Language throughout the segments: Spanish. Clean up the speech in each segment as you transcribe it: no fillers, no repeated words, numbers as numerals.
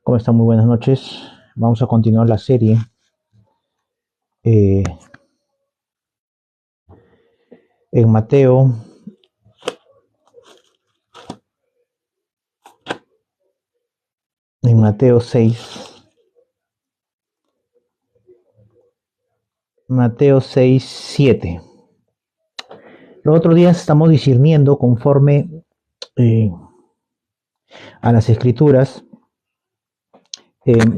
¿Cómo están? Muy buenas noches. Vamos a continuar la serie. eh, en Mateo, en Mateo 6, Mateo 6, 7. Los otros días estamos discerniendo conforme eh, a las escrituras.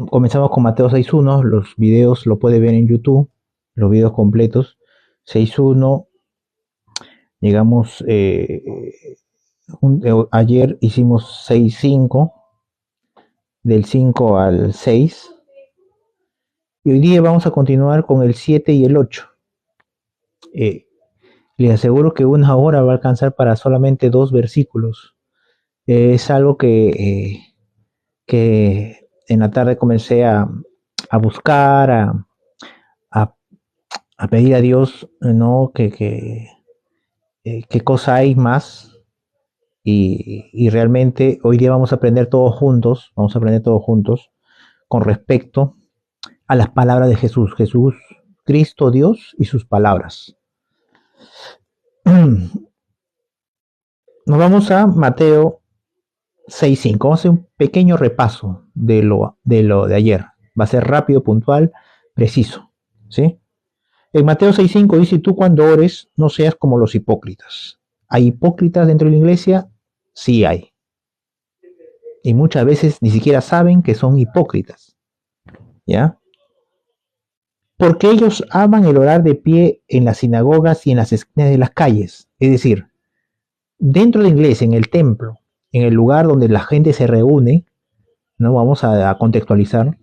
Comenzamos con Mateo 6.1, los videos lo puede ver en YouTube, los videos completos. 6.1, llegamos, ayer hicimos 6.5, del 5 al 6. Y hoy día vamos a continuar con el 7 y el 8. Les aseguro que una hora va a alcanzar para solamente 2 versículos. Es algo que en la tarde comencé a buscar, a, a pedir a Dios, ¿no? Qué cosa hay más. Y realmente hoy día vamos a aprender todos juntos, con respecto a las palabras de Jesús. Jesús, Cristo, Dios y sus palabras. Nos vamos a Mateo 6.5. Vamos a hacer un pequeño repaso de ayer. Va a ser rápido, puntual, preciso. ¿Sí? En Mateo 6.5 dice: tú cuando ores no seas como los hipócritas. ¿Hay hipócritas dentro de la iglesia? Sí hay. Y muchas veces ni siquiera saben que son hipócritas. ¿Ya? Porque ellos aman el orar de pie en las sinagogas y en las esquinas de las calles. Es decir, dentro de la iglesia, en el templo, en el lugar donde la gente se reúne, no vamos a contextualizar,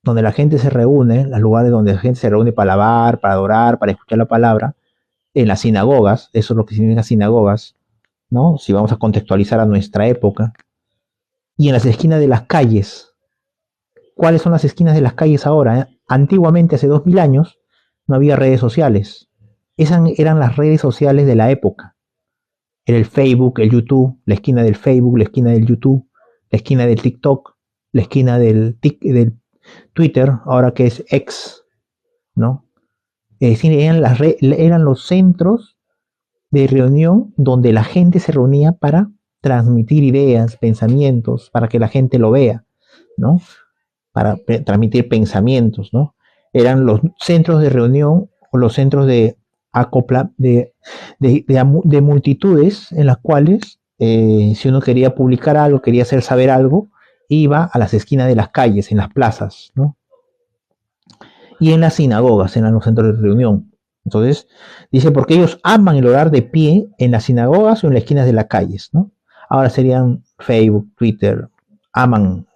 donde la gente se reúne, los lugares donde la gente se reúne para alabar, para adorar, para escuchar la palabra, en las sinagogas, eso es lo que significa sinagogas, ¿no? Si vamos a contextualizar a nuestra época, y en las esquinas de las calles. ¿Cuáles son las esquinas de las calles ahora? Antiguamente, hace 2000 años, no había redes sociales. Esas eran las redes sociales de la época. Era el Facebook, el YouTube, la esquina del Facebook, la esquina del YouTube, la esquina del TikTok, la esquina del Twitter, ahora que es X, ¿no? Es decir, eran los centros de reunión donde la gente se reunía para transmitir ideas, pensamientos, para que la gente lo vea, ¿no? Para transmitir pensamientos, ¿no? Eran los centros de reunión o los centros de acopla de multitudes en las cuales si uno quería publicar algo, quería hacer saber algo, iba a las esquinas de las calles, en las plazas, ¿no? Y en las sinagogas, en los centros de reunión. Entonces, dice, porque ellos aman el orar de pie en las sinagogas o en las esquinas de las calles, ¿no? Ahora serían Facebook, Twitter, aman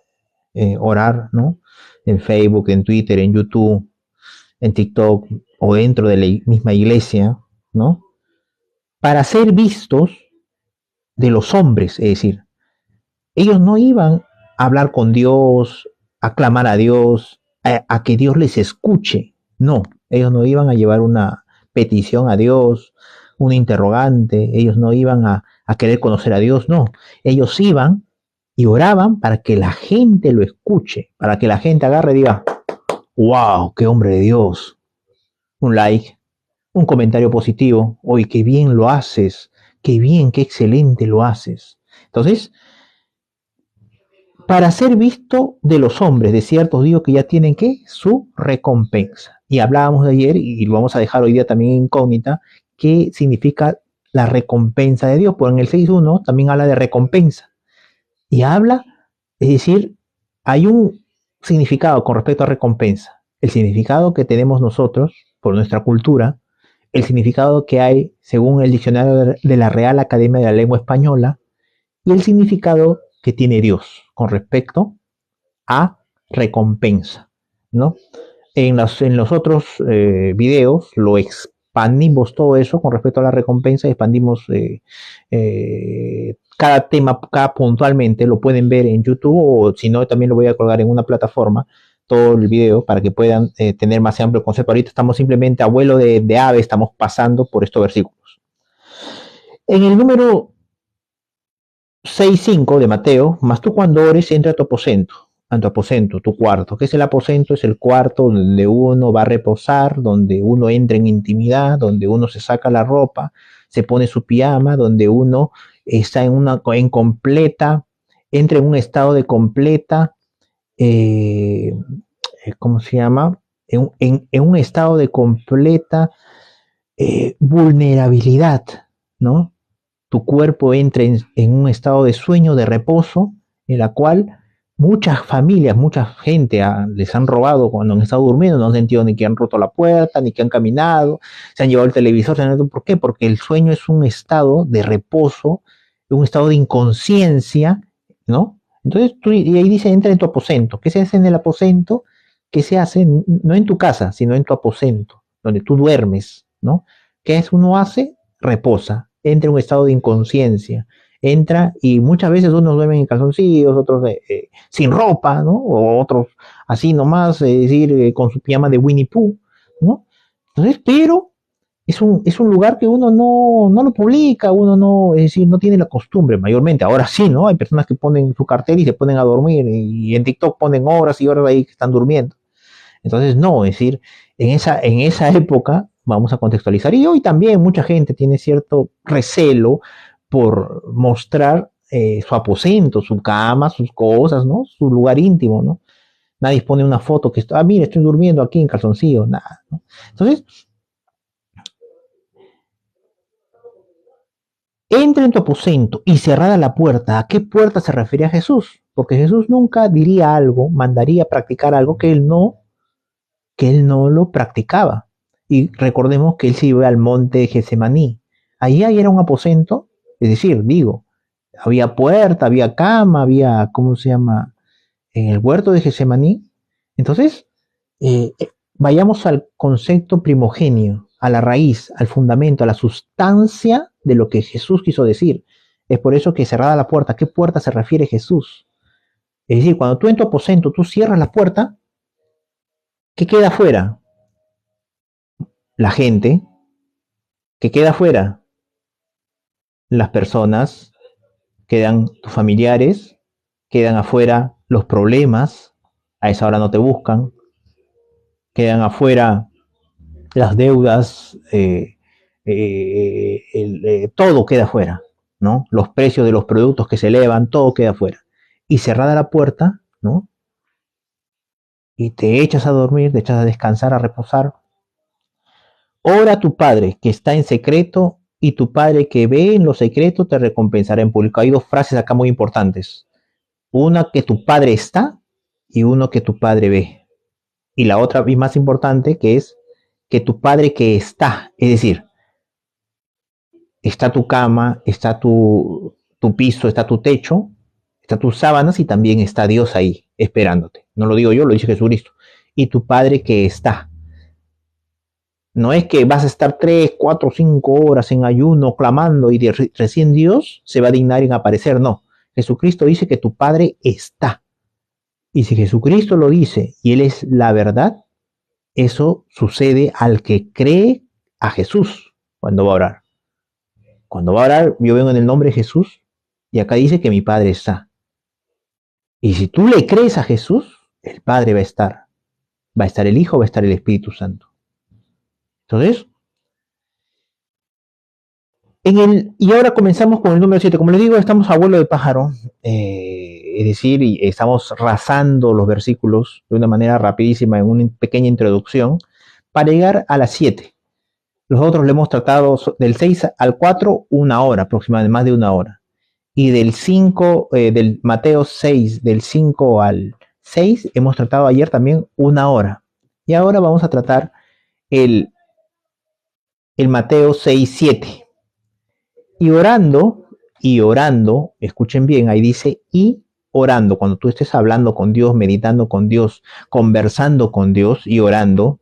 orar, ¿no? En Facebook, en Twitter, en YouTube, en TikTok o dentro de la misma iglesia, ¿no? Para ser vistos de los hombres, es decir, ellos no iban a hablar con Dios, a clamar a Dios, a que Dios les escuche, no, ellos no iban a llevar una petición a Dios, un interrogante, ellos no iban a querer conocer a Dios, no, ellos iban y oraban para que la gente lo escuche, para que la gente agarre y diga, wow, qué hombre de Dios, un like, un comentario positivo, oye, qué bien lo haces, qué bien, qué excelente lo haces. Entonces, para ser visto de los hombres, de ciertos digo que ya tienen que su recompensa. Y hablábamos de ayer, y lo vamos a dejar hoy día también incógnita, qué significa la recompensa de Dios. Pues en el 6.1 también habla de recompensa. Y habla, es decir, hay un significado con respecto a recompensa. El significado que tenemos nosotros por nuestra cultura, el significado que hay según el diccionario de la Real Academia de la Lengua Española y el significado que tiene Dios con respecto a recompensa, ¿no? En los otros videos lo expandimos todo eso con respecto a la recompensa, expandimos cada tema, cada puntualmente, lo pueden ver en YouTube o si no también lo voy a colgar en una plataforma, todo el video para que puedan tener más amplio concepto. Ahorita estamos simplemente a vuelo de ave, estamos pasando por estos versículos. En el número 6.5 de Mateo, mas tú cuando ores entra a tu aposento a tu aposento, tu cuarto. ¿Qué es el aposento? Es el cuarto donde uno va a reposar, donde uno entra en intimidad, donde uno se saca la ropa, se pone su pijama, donde uno está en completa, entra en un estado de completa, eh, ¿cómo se llama? En un estado de completa vulnerabilidad, ¿no? Tu cuerpo entra en un estado de sueño, de reposo, en la cual muchas familias, mucha gente les han robado cuando han estado durmiendo, no han sentido ni que han roto la puerta, ni que han caminado, se han llevado el televisor. ¿Por qué? Porque el sueño es un estado de reposo, un estado de inconsciencia, ¿no? Entonces y ahí dice, entra en tu aposento. ¿Qué se hace en el aposento? ¿Qué se hace no en tu casa, sino en tu aposento, donde tú duermes, ¿no? ¿Qué es uno hace? Reposa, entra en un estado de inconsciencia, entra y muchas veces unos duermen en calzoncillos, otros sin ropa, ¿no? O otros así nomás, es decir, con su pijama de Winnie Pooh, ¿no? Entonces, pero es un lugar que uno no lo publica, uno no, es decir, no tiene la costumbre mayormente. Ahora sí, ¿no? Hay personas que ponen su cartel y se ponen a dormir y en TikTok ponen horas y horas ahí que están durmiendo. Entonces, no, es decir, en esa época, vamos a contextualizar, y hoy también mucha gente tiene cierto recelo por mostrar su aposento, su cama, sus cosas, ¿no? Su lugar íntimo, ¿no? Nadie pone una foto que está, mira, estoy durmiendo aquí en calzoncillo, nada, ¿no? Entonces, entra en tu aposento y cerrada la puerta. ¿A qué puerta se refería Jesús? Porque Jesús nunca diría algo, mandaría a practicar algo que él no lo practicaba. Y recordemos que él se iba al monte de Getsemaní. Allí era un aposento, es decir, digo, había puerta, había cama, había, ¿cómo se llama? En el huerto de Getsemaní. Entonces, vayamos al concepto primogenio, a la raíz, al fundamento, a la sustancia de lo que Jesús quiso decir. Es por eso que cerrada la puerta, ¿a qué puerta se refiere Jesús? Es decir, cuando tú en tu aposento, tú cierras la puerta, ¿qué queda afuera? La gente. ¿Qué queda afuera? Las personas, quedan tus familiares, quedan afuera los problemas, a esa hora no te buscan, quedan afuera las deudas, todo queda afuera, ¿no? Los precios de los productos que se elevan, todo queda afuera. Y cerrada la puerta, ¿no? Y te echas a dormir, te echas a descansar, a reposar. Ora a tu Padre que está en secreto y tu Padre que ve en lo secreto te recompensará en público. Hay dos frases acá muy importantes. Una que tu Padre está y uno que tu Padre ve. Y la otra y más importante que es que tu Padre que está, es decir, está tu cama, está tu piso, está tu techo, está tus sábanas y también está Dios ahí esperándote. No lo digo yo, lo dice Jesucristo. Y tu Padre que está. No es que vas a estar 3, 4, 5 horas en ayuno clamando y recién Dios se va a dignar en aparecer. No. Jesucristo dice que tu Padre está. Y si Jesucristo lo dice y Él es la verdad, eso sucede al que cree a Jesús cuando va a orar. Cuando va a orar, yo vengo en el nombre de Jesús y acá dice que mi Padre está. Y si tú le crees a Jesús, el Padre va a estar. Va a estar el Hijo, va a estar el Espíritu Santo. Entonces, y ahora comenzamos con el número 7. Como les digo, estamos a vuelo de pájaro, es decir, y estamos rasando los versículos de una manera rapidísima en una pequeña introducción para llegar a las 7. Los otros lo hemos tratado del 6 al 4, una hora aproximadamente, más de una hora. Y del 5, del Mateo 6, del 5 al 6, hemos tratado ayer también una hora. Y ahora vamos a tratar el Mateo 6, 7. Y orando, escuchen bien, ahí dice y orando. Cuando tú estés hablando con Dios, meditando con Dios, conversando con Dios y orando,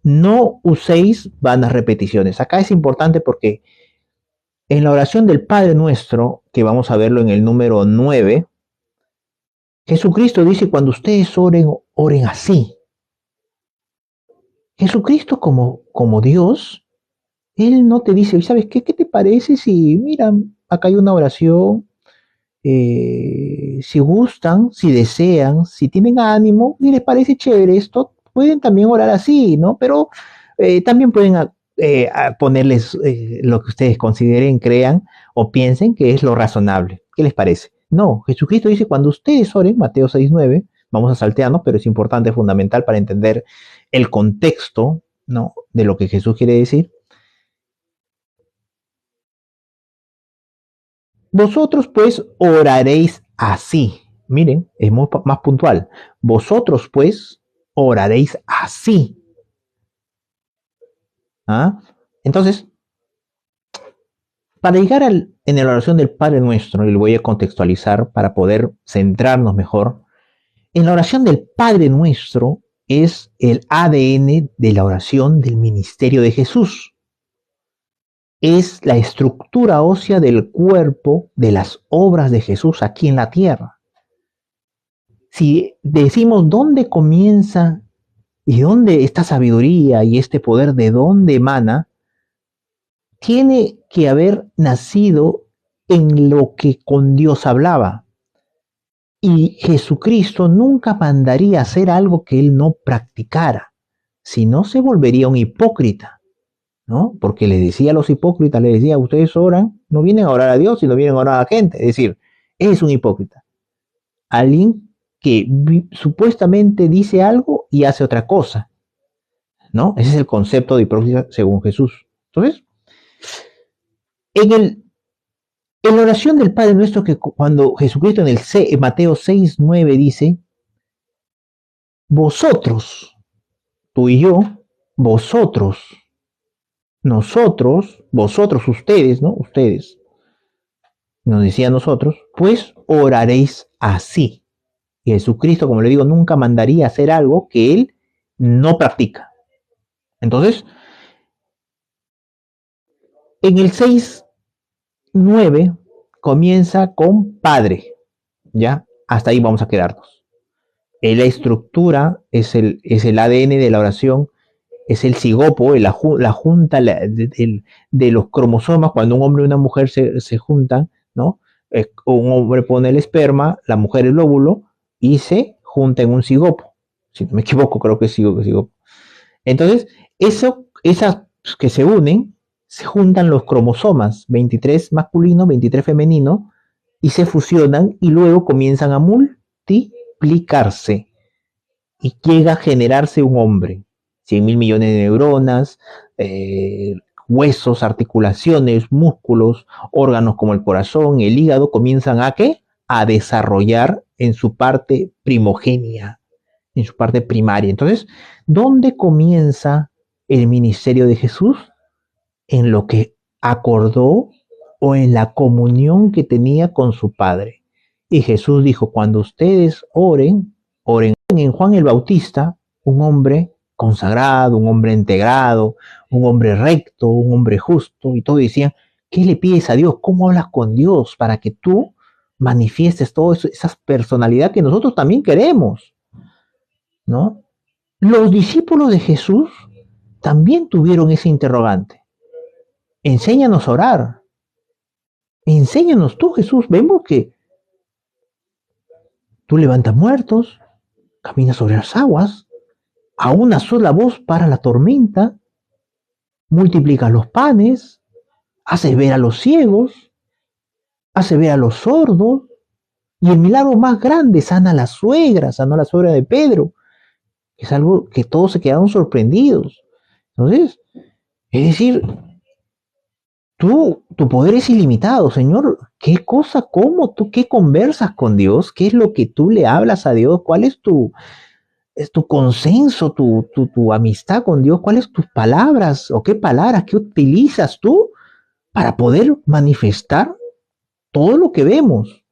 no uséis vanas repeticiones. Acá es importante porque en la oración del Padre Nuestro, que vamos a verlo en el número 9, Jesucristo dice, cuando ustedes oren, oren así. Jesucristo como Dios, Él no te dice, ¿sabes qué? ¿Qué te parece si, mira, acá hay una oración, si gustan, si desean, si tienen ánimo, si les parece chévere esto, pueden también orar así, ¿no? Pero también pueden ponerles lo que ustedes consideren, crean o piensen que es lo razonable. ¿Qué les parece? No, Jesucristo dice, cuando ustedes oren, Mateo 6:9, vamos a saltearnos, pero es importante, fundamental para entender el contexto, ¿no?, de lo que Jesús quiere decir. Vosotros pues oraréis así. Miren, es más puntual. Vosotros pues oraréis así. ¿Ah? Entonces, para llegar en la oración del Padre Nuestro, y lo voy a contextualizar para poder centrarnos mejor, en la oración del Padre Nuestro es el ADN de la oración del ministerio de Jesús. Es la estructura ósea del cuerpo de las obras de Jesús aquí en la tierra. Si decimos dónde comienza y dónde esta sabiduría y este poder, de dónde emana, tiene que haber nacido en lo que con Dios hablaba. Y Jesucristo nunca mandaría hacer algo que él no practicara, si no se volvería un hipócrita, ¿no? Porque les decía a los hipócritas, les decía, ustedes oran, no vienen a orar a Dios, sino vienen a orar a la gente. Es decir, es un hipócrita. Alguien que supuestamente dice algo y hace otra cosa, ¿no? Ese es el concepto de hipócrita según Jesús. Entonces, en la oración del Padre Nuestro, que cuando Jesucristo en Mateo 6:9 dice, vosotros, tú y yo, vosotros, nosotros, vosotros, ustedes, ¿no? Ustedes, nos decía nosotros, pues oraréis así. Y Jesucristo, como le digo, nunca mandaría hacer algo que él no practica. Entonces, en el 6:9 comienza con Padre, ¿ya? Hasta ahí vamos a quedarnos. La estructura es el ADN de la oración, es el cigopo, la junta de los cromosomas. Cuando un hombre y una mujer se juntan, ¿no? Un hombre pone el esperma, la mujer el óvulo, y se junta en un cigopo. Si no me equivoco, creo que es cigopo. Entonces, esas que se unen, se juntan los cromosomas, 23 masculino, 23 femenino, y se fusionan y luego comienzan a multiplicarse y llega a generarse un hombre. 100.000 millones de neuronas, huesos, articulaciones, músculos, órganos como el corazón, el hígado, comienzan a ¿qué? A desarrollar en su parte primogénia, en su parte primaria. Entonces, ¿dónde comienza el ministerio de Jesús? En lo que acordó o en la comunión que tenía con su Padre. Y Jesús dijo, cuando ustedes oren, oren. En Juan el Bautista, un hombre consagrado, un hombre integrado, un hombre recto, un hombre justo, y todos decían, ¿qué le pides a Dios? ¿Cómo hablas con Dios para que tú manifiestes toda esa personalidad que nosotros también queremos? ¿No? Los discípulos de Jesús también tuvieron ese interrogante. Enséñanos a orar. Enséñanos tú, Jesús. Vemos que tú levantas muertos, caminas sobre las aguas, a una sola voz para la tormenta, multiplicas los panes, haces ver a los ciegos, haces ver a los sordos, y el milagro más grande, sanó a la suegra de Pedro. Es algo que todos se quedaron sorprendidos. Entonces, es decir, tu poder es ilimitado, Señor. ¿Qué cosa, cómo tú, qué conversas con Dios? ¿Qué es lo que tú le hablas a Dios? ¿Cuál es tu consenso, tu amistad con Dios? ¿Cuáles tus palabras o qué palabras que utilizas tú para poder manifestar todo lo que vemos,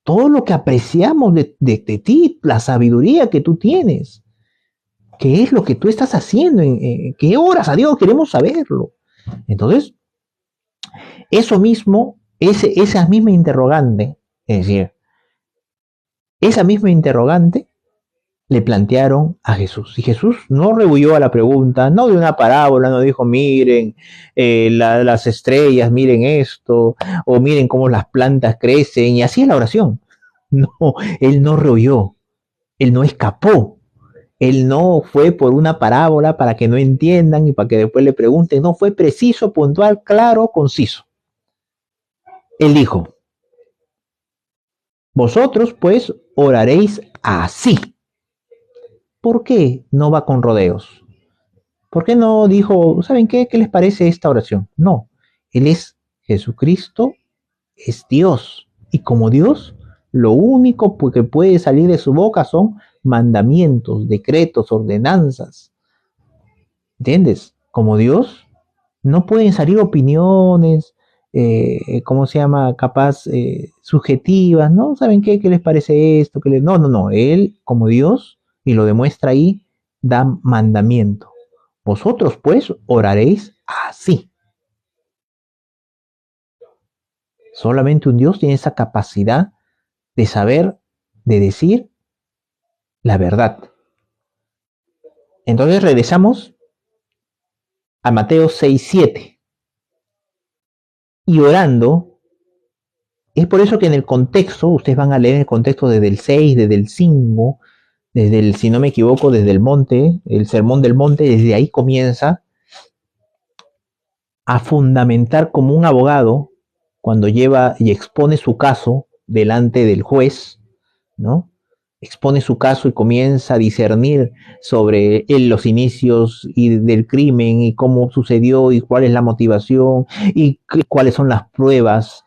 todo lo que apreciamos de ti, la sabiduría que tú tienes? ¿Qué es lo que tú estás haciendo? ¿Qué oras a Dios? Queremos saberlo. Entonces, eso mismo, esa misma interrogante, es decir, esa misma interrogante le plantearon a Jesús. Y Jesús no rehuyó a la pregunta, no de una parábola, no dijo, miren las estrellas, miren esto, o miren cómo las plantas crecen, y así es la oración. No, él no rehuyó, él no escapó, él no fue por una parábola para que no entiendan y para que después le pregunten, no, fue preciso, puntual, claro, conciso. Él dijo, vosotros pues oraréis así. ¿Por qué no va con rodeos? ¿Por qué no dijo, ¿saben qué? ¿Qué les parece esta oración? No, Él es Jesucristo, es Dios. Y como Dios, lo único que puede salir de su boca son mandamientos, decretos, ordenanzas. ¿Entiendes? Como Dios, no pueden salir opiniones, ¿cómo se llama? Capaz subjetivas, ¿no? ¿Saben qué? ¿Qué les parece esto? No, no, no. Él, como Dios, y lo demuestra ahí, da mandamiento. Vosotros, pues, oraréis así. Solamente un Dios tiene esa capacidad de saber, de decir la verdad. Entonces regresamos a Mateo 6:7. Y orando, es por eso que en el contexto, ustedes van a leer el contexto desde el 6, desde el 5, desde el, si no me equivoco, desde el monte, el sermón del monte, desde ahí comienza a fundamentar como un abogado cuando lleva y expone su caso delante del juez, ¿no? Expone su caso y comienza a discernir sobre él los inicios y del crimen y cómo sucedió y cuál es la motivación y cuáles son las pruebas,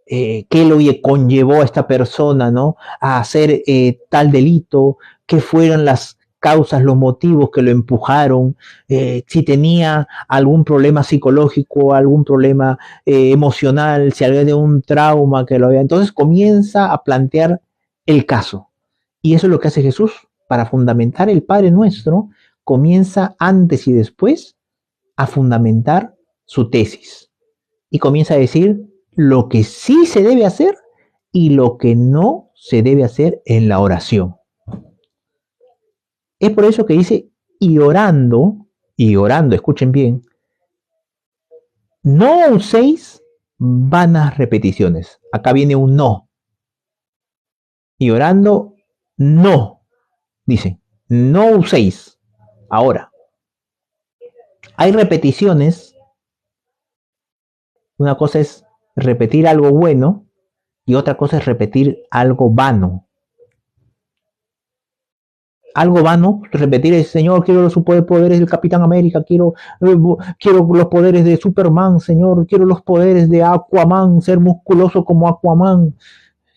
qué lo conllevó a esta persona, ¿no? A hacer tal delito, qué fueron las causas, los motivos que lo empujaron, si tenía algún problema psicológico, algún problema emocional, si había de un trauma que lo había. Entonces comienza a plantear el caso. Y eso es lo que hace Jesús. Para fundamentar el Padre Nuestro, comienza antes y después a fundamentar su tesis. Y comienza a decir lo que sí se debe hacer y lo que no se debe hacer en la oración. Es por eso que dice, y orando, escuchen bien, no uséis vanas repeticiones. Acá viene un no. Y orando, no. Dice, no uséis. Ahora, hay repeticiones. Una cosa es repetir algo bueno y otra cosa es repetir algo vano. Algo vano, repetir el Señor, quiero los superpoderes del Capitán América, quiero los poderes de Superman, Señor, quiero los poderes de Aquaman, ser musculoso como Aquaman,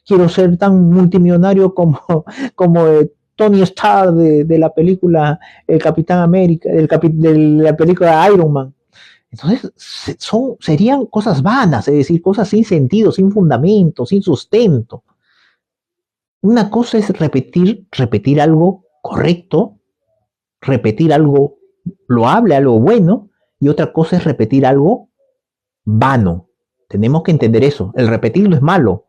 quiero ser tan multimillonario como Tony Stark de la película El Capitán América, de la película Iron Man. Entonces serían cosas vanas, es decir, cosas sin sentido, sin fundamento, sin sustento. Una cosa es repetir algo correcto, repetir algo loable, algo bueno, y otra cosa es repetir algo vano. Tenemos que entender eso. El repetir no es malo.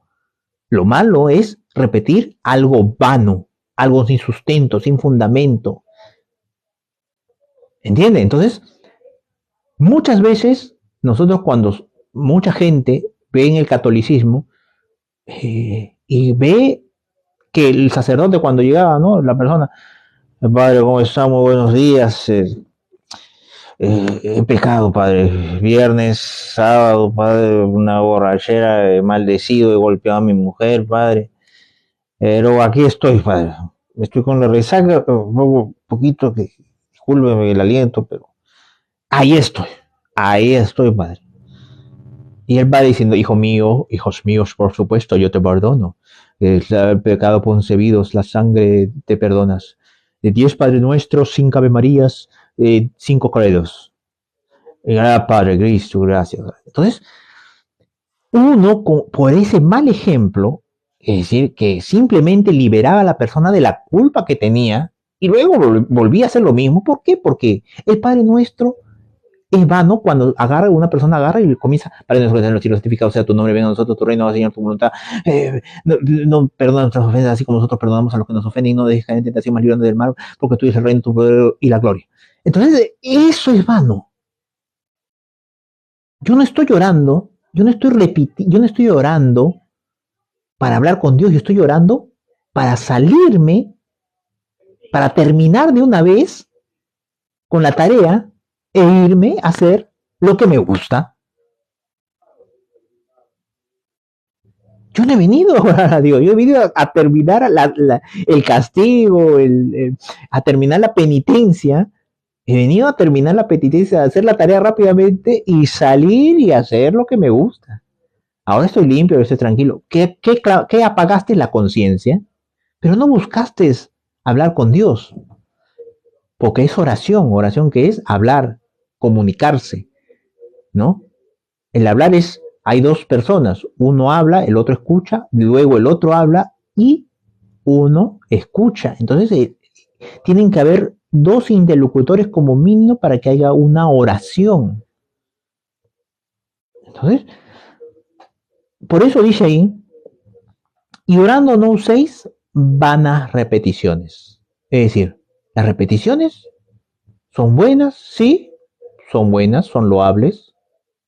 Lo malo es repetir algo vano, algo sin sustento, sin fundamento. ¿Entiende? Entonces, muchas veces nosotros cuando mucha gente ve en el catolicismo y ve que el sacerdote cuando llegaba, ¿no? La persona, padre, ¿cómo estamos? Buenos días. He pecado, padre. Viernes, sábado, padre, una borrachera, he maldecido, he golpeado a mi mujer, padre. Pero aquí estoy, padre. Estoy con la resaca, un poquito, que discúlpeme el aliento, pero ahí estoy, padre. Y él va diciendo, hijo mío, hijos míos, por supuesto, yo te perdono. El pecado concebidos, la sangre te perdonas. 10 Padre Nuestros, 5 Ave Marías, 5 credos. Padre Cristo, gracias. Entonces, uno por ese mal ejemplo, es decir, que simplemente liberaba a la persona de la culpa que tenía y luego volvía a hacer lo mismo. ¿Por qué? Porque el Padre Nuestro es vano cuando una persona agarra y comienza, para nosotros en los cielos santificado sea tu nombre, venga a nosotros tu reino, Señor, tu voluntad, perdona nuestras ofensas, así como nosotros perdonamos a los que nos ofenden, y no dejes caer en tentación, más librando del mal, porque tú eres el reino, tu poder y la gloria. Entonces, eso es vano. Yo no estoy llorando, yo no estoy orando para hablar con Dios, yo estoy orando para salirme, para terminar de una vez con la tarea e irme a hacer lo que me gusta. Yo no he venido a orar a Dios, yo he venido a terminar el castigo, a terminar la penitencia. He venido a terminar la penitencia, a hacer la tarea rápidamente y salir y hacer lo que me gusta. Ahora estoy limpio, estoy tranquilo. ¿Qué apagaste la conciencia? Pero no buscaste hablar con Dios, porque es oración que es hablar, comunicarse, ¿no? El hablar es, hay dos personas, uno habla, el otro escucha, luego el otro habla y uno escucha. Entonces tienen que haber dos interlocutores como mínimo para que haya una oración. Entonces, por eso dice ahí, y orando no uséis vanas repeticiones. Es decir, las repeticiones son buenas, sí, son buenas, son loables.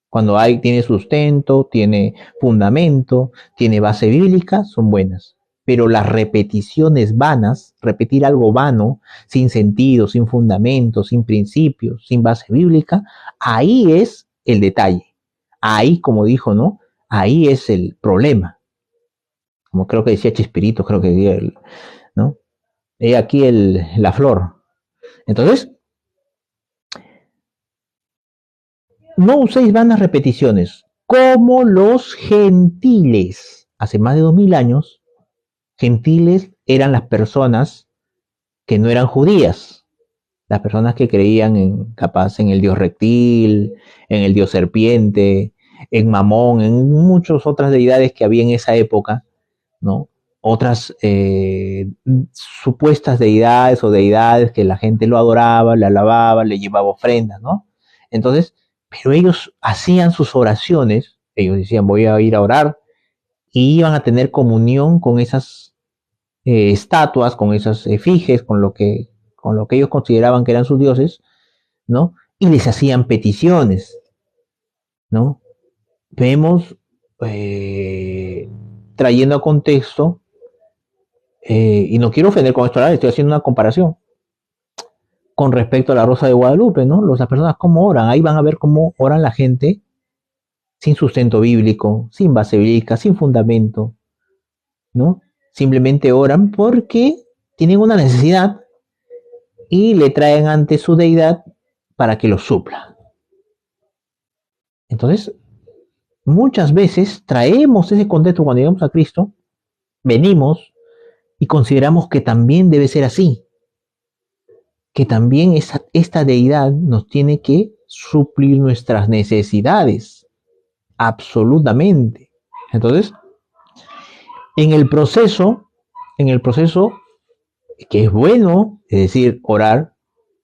Cuando tiene sustento, tiene fundamento, tiene base bíblica, son buenas. Pero las repeticiones vanas, repetir algo vano, sin sentido, sin fundamento, sin principios, sin base bíblica, ahí es el detalle. Ahí, como dijo, ¿no? Ahí es el problema. Como creo que decía Chespirito, creo que decía, ¿no? He aquí la flor. Entonces, no uséis vanas repeticiones, como los gentiles. Hace más de 2000 años, gentiles eran las personas que no eran judías, las personas que creían capaz en el dios reptil, en el dios serpiente, en Mamón, en muchas otras deidades que había en esa época, ¿no? Otras supuestas deidades o deidades que la gente lo adoraba, le alababa, le llevaba ofrendas, ¿no? Entonces, pero ellos hacían sus oraciones, ellos decían, voy a ir a orar, y iban a tener comunión con esas estatuas, con esas efigies, con lo que ellos consideraban que eran sus dioses, ¿no? Y les hacían peticiones, ¿no? Vemos, trayendo a contexto, y no quiero ofender con esto, estoy haciendo una comparación con respecto a la Rosa de Guadalupe, ¿no? Las personas cómo oran, ahí van a ver cómo oran la gente sin sustento bíblico, sin base bíblica, sin fundamento, ¿no? Simplemente oran porque tienen una necesidad y le traen ante su deidad para que lo supla. Entonces, muchas veces traemos ese contexto cuando llegamos a Cristo, venimos y consideramos que también debe ser así, que también esta deidad nos tiene que suplir nuestras necesidades, absolutamente. Entonces, en el proceso, en el proceso que es bueno, es decir, orar,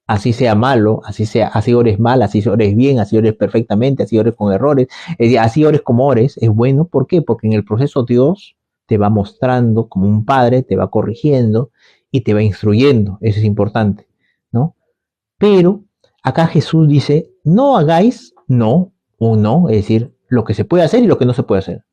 así sea malo, así ores mal, así ores bien, así ores perfectamente, así ores con errores, es decir, así ores como ores, es bueno. ¿Por qué? Porque en el proceso Dios te va mostrando como un padre, te va corrigiendo y te va instruyendo. Eso es importante, ¿no? Pero acá Jesús dice, no hagáis no o no, es decir, lo que se puede hacer y lo que no se puede hacer.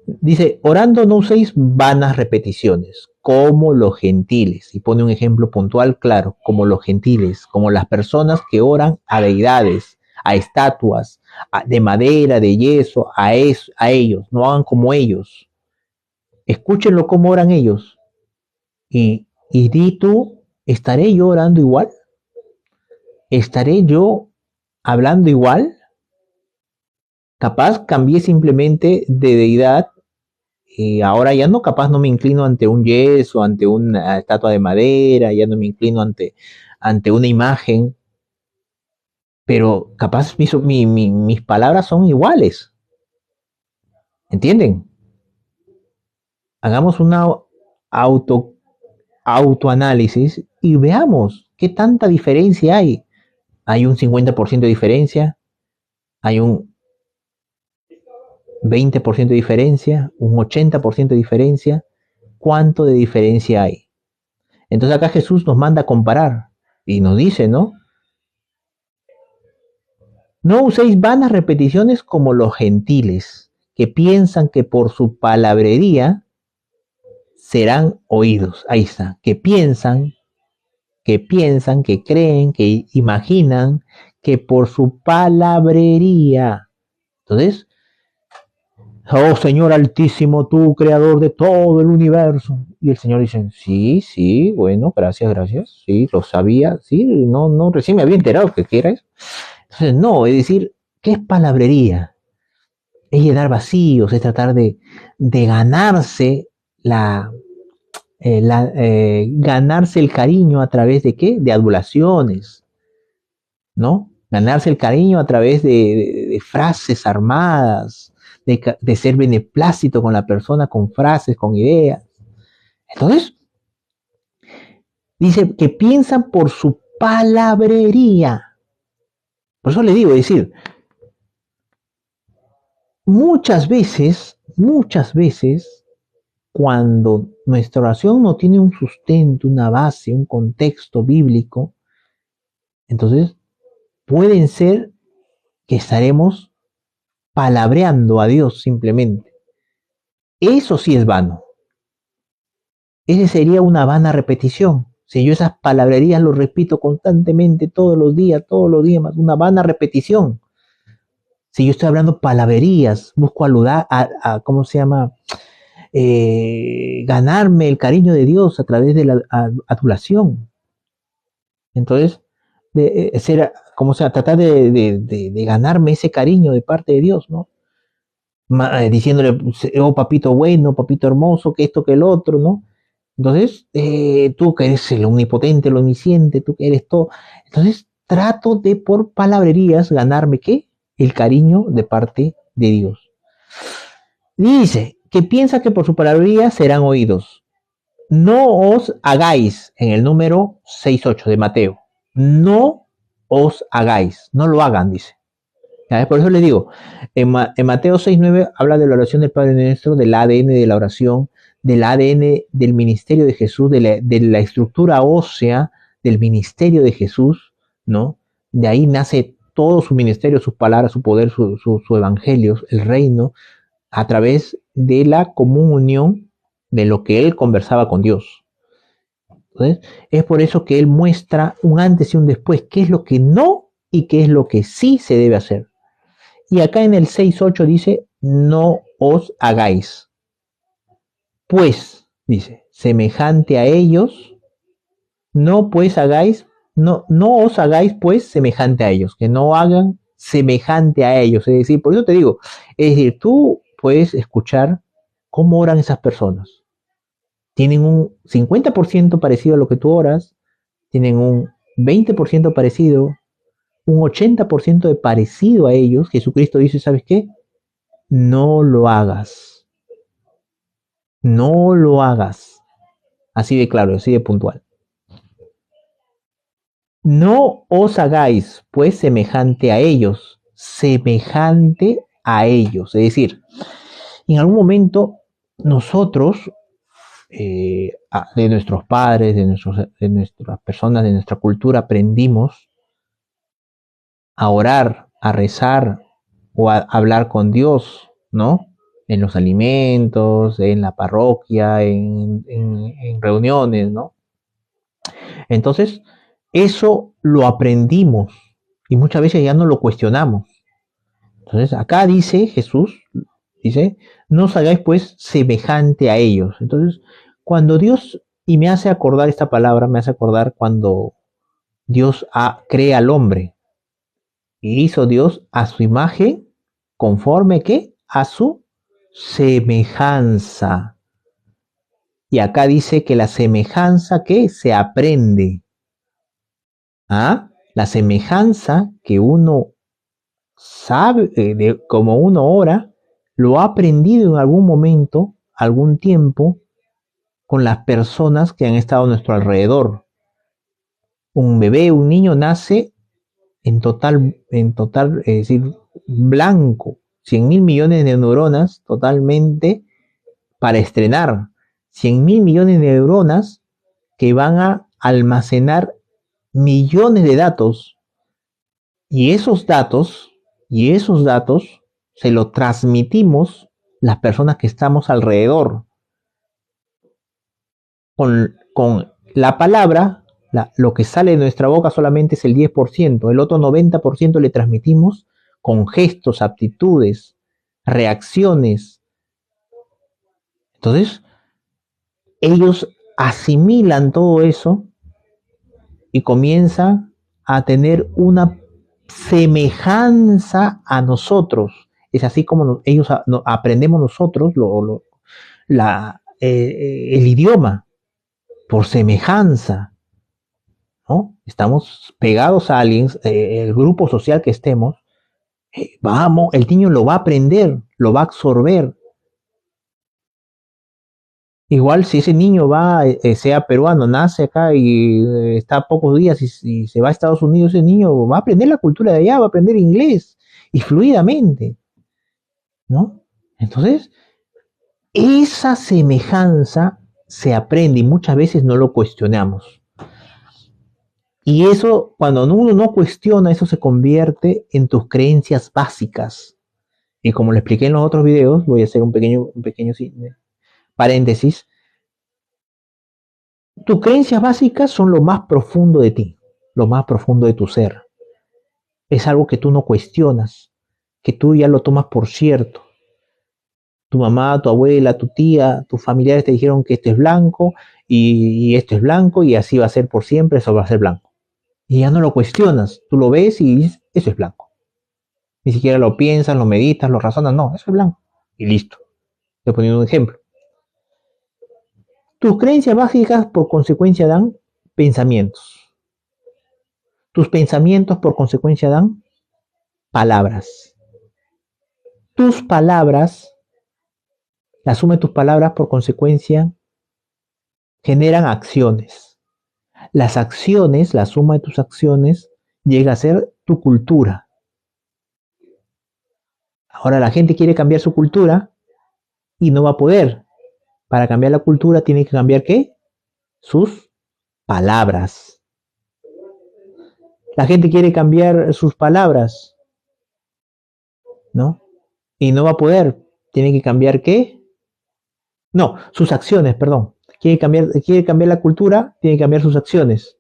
Dice, orando no uséis vanas repeticiones, como los gentiles, y pone un ejemplo puntual claro, como los gentiles, como las personas que oran a deidades, a estatuas, de madera, de yeso, a ellos, no hagan como ellos. Escúchenlo como oran ellos. Y di tú, ¿estaré yo orando igual? ¿Estaré yo hablando igual? Capaz cambié simplemente de deidad y ahora ya no, capaz no me inclino ante un yeso, ante una estatua de madera, ya no me inclino ante una imagen, pero capaz mis palabras son iguales, ¿entienden? Hagamos una auto, autoanálisis y veamos qué tanta diferencia hay. Hay un 50% de diferencia, hay un 20% de diferencia, un 80% de diferencia. ¿Cuánto de diferencia hay? Entonces acá Jesús nos manda a comparar y nos dice, ¿no? No uséis vanas repeticiones como los gentiles, que piensan que por su palabrería serán oídos. Ahí está, que creen, que imaginan que por su palabrería. Entonces, oh Señor Altísimo, tú creador de todo el universo. Y el Señor dice, sí, sí, bueno, gracias, gracias, sí, lo sabía, sí, no, no, recién me había enterado que era eso. Entonces, no, es decir, ¿qué es palabrería? Es llenar vacíos, es tratar de ganarse ganarse el cariño a través de qué? De adulaciones, ¿no? Ganarse el cariño a través de frases armadas, de ser beneplácito con la persona, con frases, con ideas. Entonces, dice que piensan por su palabrería. Por eso le digo, es decir, muchas veces, cuando nuestra oración no tiene un sustento, una base, un contexto bíblico, entonces pueden ser que estaremos palabreando a Dios simplemente. Eso sí es vano. Ese sería una vana repetición. Si yo esas palabrerías lo repito constantemente todos los días, más una vana repetición. Si yo estoy hablando palabrerías, busco aludar a ¿cómo se llama? Ganarme el cariño de Dios a través de la adulación. Entonces, ser, como sea, tratar de ganarme ese cariño de parte de Dios, ¿no? Diciéndole, oh papito bueno, papito hermoso, que esto, que el otro, ¿no? Entonces, tú que eres el omnipotente, el omnisciente, tú que eres todo. Entonces, trato de por palabrerías ganarme, ¿qué? El cariño de parte de Dios. Dice, que piensa que por su palabrería serán oídos. No os hagáis, en el número 6:8 de Mateo, no os hagáis, no lo hagan, dice. Por eso le digo, en Mateo 6:9 habla de la oración del Padre Nuestro, del ADN de la oración, del ADN del ministerio de Jesús, de la estructura ósea del ministerio de Jesús, ¿no? De ahí nace todo su ministerio, sus palabras, su poder, su evangelio, el reino, a través de la común unión de lo que él conversaba con Dios. Entonces, es por eso que él muestra un antes y un después, qué es lo que no y qué es lo que sí se debe hacer. Y acá en el 6:8 dice, no os hagáis. Pues, dice, semejante a ellos, no pues hagáis, no os hagáis pues semejante a ellos, que no hagan semejante a ellos. Es decir, por eso te digo, es decir, tú puedes escuchar cómo oran esas personas. Tienen un 50% parecido a lo que tú oras, tienen un 20% parecido, un 80% de parecido a ellos. Jesucristo dice, ¿sabes qué? No lo hagas. No lo hagas. Así de claro, así de puntual. No os hagáis, pues, semejante a ellos. Semejante a ellos. Es decir, en algún momento nosotros, de nuestros padres, de nuestras personas, de nuestra cultura, aprendimos a orar, a rezar o a hablar con Dios, ¿no? En los alimentos, en la parroquia, en reuniones, ¿no? Entonces, eso lo aprendimos y muchas veces ya no lo cuestionamos. Entonces, acá dice Jesús, dice, no os hagáis pues semejante a ellos. Entonces, cuando Dios, y me hace acordar esta palabra, me hace acordar cuando Dios crea al hombre y hizo Dios a su imagen, conforme que a su semejanza. Y acá dice que la semejanza que se aprende. ¿Ah? La semejanza que uno sabe, como uno ora, lo ha aprendido en algún momento, algún tiempo, con las personas que han estado a nuestro alrededor. Un bebé, un niño nace es decir, blanco, 100.000 millones de neuronas totalmente para estrenar, 100.000 millones de neuronas que van a almacenar millones de datos y esos datos se los transmitimos las personas que estamos alrededor. Con la palabra, lo que sale de nuestra boca solamente es el 10%, el otro 90% le transmitimos con gestos, aptitudes, reacciones. Entonces, ellos asimilan todo eso y comienzan a tener una semejanza a nosotros. Es así como ellos aprendemos nosotros el idioma por semejanza, ¿no? Estamos pegados a alguien, el grupo social que estemos, vamos, el niño lo va a aprender, lo va a absorber. Igual si ese niño va, sea peruano, nace acá y está pocos días y se va a Estados Unidos, ese niño va a aprender la cultura de allá, va a aprender inglés y fluidamente, ¿no? Entonces, esa semejanza se aprende y muchas veces no lo cuestionamos. Y eso, cuando uno no cuestiona, eso se convierte en tus creencias básicas. Y como lo expliqué en los otros videos, voy a hacer un pequeño paréntesis. Tus creencias básicas son lo más profundo de ti, lo más profundo de tu ser. Es algo que tú no cuestionas, que tú ya lo tomas por cierto. Tu mamá, tu abuela, tu tía, tus familiares te dijeron que esto es blanco y esto es blanco y así va a ser por siempre, eso va a ser blanco. Y ya no lo cuestionas, tú lo ves y dices, eso es blanco. Ni siquiera lo piensas, lo meditas, lo razonas, no, eso es blanco. Y listo. Estoy poniendo un ejemplo. Tus creencias básicas por consecuencia dan pensamientos. Tus pensamientos por consecuencia dan palabras. Tus palabras, la suma de tus palabras por consecuencia generan acciones. Las acciones, la suma de tus acciones, llega a ser tu cultura. Ahora la gente quiere cambiar su cultura y no va a poder. Para cambiar la cultura tiene que cambiar ¿qué? Sus palabras. La gente quiere cambiar sus palabras, ¿no? Y no va a poder. Tiene que cambiar ¿qué? No, sus acciones, perdón. Quiere cambiar la cultura, tiene que cambiar sus acciones.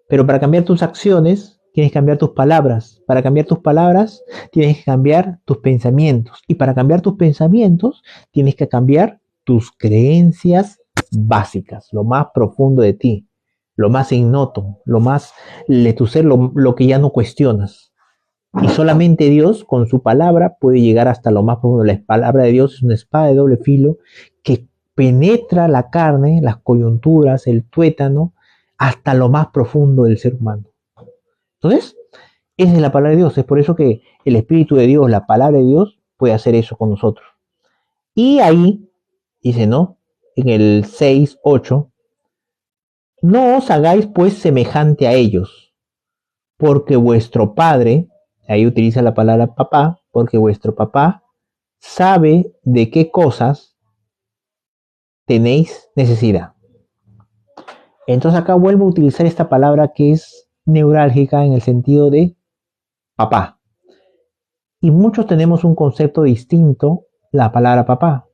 Pero para cambiar tus acciones, tienes que cambiar tus palabras. Para cambiar tus palabras, tienes que cambiar tus pensamientos. Y para cambiar tus pensamientos, tienes que cambiar tus creencias básicas, lo más profundo de ti, lo más ignoto, lo más de tu ser, lo que ya no cuestionas. Y solamente Dios, con su palabra, puede llegar hasta lo más profundo. La palabra de Dios es una espada de doble filo que penetra la carne, las coyunturas, el tuétano, hasta lo más profundo del ser humano. Entonces, esa es la palabra de Dios. Es por eso que el Espíritu de Dios, la palabra de Dios, puede hacer eso con nosotros. Y ahí, dice, ¿no? En el 6:8, no os hagáis pues semejante a ellos, porque vuestro Padre, ahí utiliza la palabra papá, porque vuestro papá sabe de qué cosas tenéis necesidad. Entonces acá vuelvo a utilizar esta palabra que es neurálgica en el sentido de papá. Y muchos tenemos un concepto distinto, la palabra papá.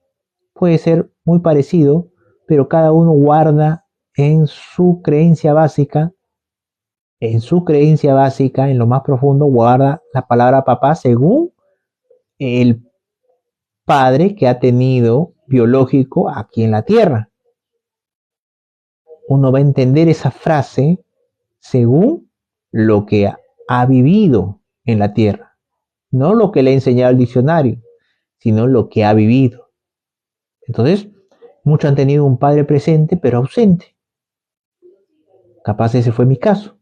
Puede ser muy parecido, pero cada uno guarda en su creencia básica, en lo más profundo, guarda la palabra papá según el padre que ha tenido biológico aquí en la tierra. Uno va a entender esa frase según lo que ha vivido en la tierra. No lo que le ha enseñado el diccionario, sino lo que ha vivido. Entonces, muchos han tenido un padre presente, pero ausente. Capaz ese fue mi caso.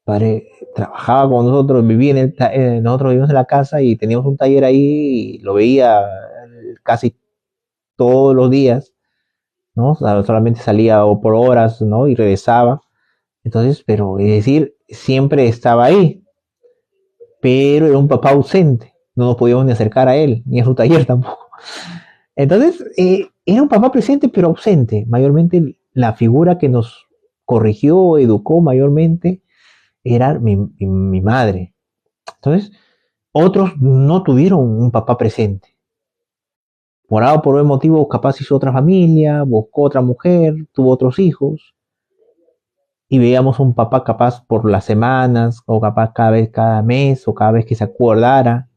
El padre trabajaba con nosotros, nosotros vivíamos en la casa y teníamos un taller ahí y lo veía casi todos los días, ¿no? Solamente salía por horas, ¿no? Y regresaba. Entonces, pero es decir, siempre estaba ahí, pero era un papá ausente. No nos podíamos ni acercar a él, ni a su taller tampoco. Entonces, era un papá presente, pero ausente. Mayormente la figura que nos corrigió, educó mayormente, era mi madre. Entonces, otros no tuvieron un papá presente. Por A o por B motivo, capaz hizo otra familia, buscó otra mujer, tuvo otros hijos, y veíamos un papá capaz por las semanas, o capaz cada vez cada mes, o cada vez que se acordara,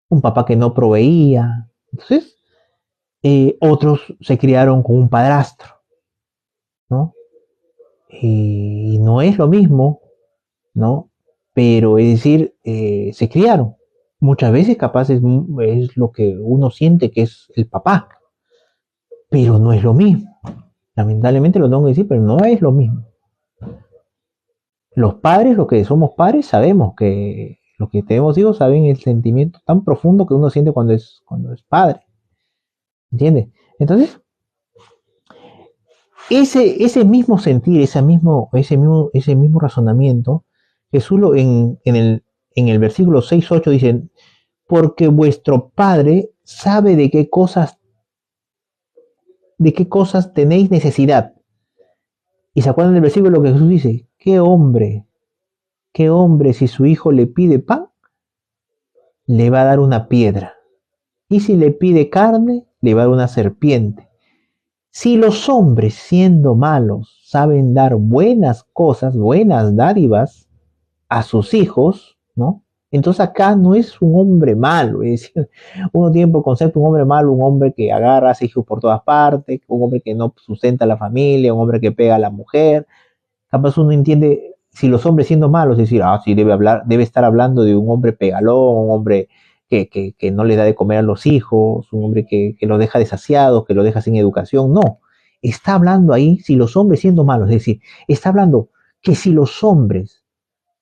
un papá que no proveía. Entonces, otros se criaron con un padrastro, ¿no? Y no es lo mismo, ¿no? Pero es decir, se criaron. Muchas veces capaz es lo que uno siente que es el papá, pero no es lo mismo. Lamentablemente lo tengo que decir, pero no es lo mismo. Los padres, los que somos padres, sabemos que los que tenemos hijos saben el sentimiento tan profundo que uno siente cuando es padre. ¿Entiendes? Entonces, ese mismo sentir, ese mismo razonamiento, Jesús en el versículo 6-8 dice, porque vuestro Padre sabe de qué cosas tenéis necesidad. Y se acuerdan del versículo que Jesús dice, qué hombre si su hijo le pide pan, le va a dar una piedra. Y si le pide carne, le va a dar una serpiente. Si los hombres, siendo malos, saben dar buenas cosas, buenas dádivas a sus hijos, ¿no? Entonces acá no es un hombre malo, es decir, uno tiene por concepto un hombre malo, un hombre que agarra a sus hijos por todas partes, un hombre que no sustenta a la familia, un hombre que pega a la mujer. Capaz uno entiende, si los hombres siendo malos, es decir, sí, debe estar hablando de un hombre pegalón, un hombre que no le da de comer a los hijos, un hombre que lo deja desasiado, que lo deja sin educación. No, está hablando ahí, si los hombres siendo malos, es decir, está hablando que si los hombres,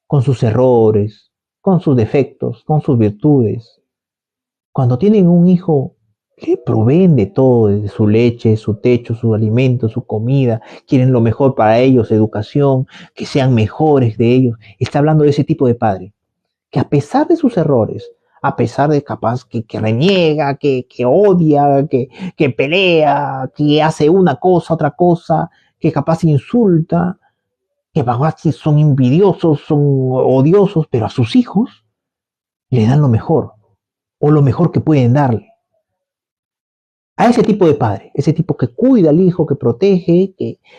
con sus errores, con sus defectos, con sus virtudes, cuando tienen un hijo, le proveen de todo, de su leche, su techo, su alimento, su comida, quieren lo mejor para ellos, educación, que sean mejores de ellos. Está hablando de ese tipo de padre, que a pesar de sus errores, a pesar de capaz que reniega, que odia, que pelea, que hace una cosa, otra cosa, que capaz insulta, que capaz son envidiosos, son odiosos, pero a sus hijos le dan lo mejor, o lo mejor que pueden darle. A ese tipo de padre, ese tipo que cuida al hijo, que protege,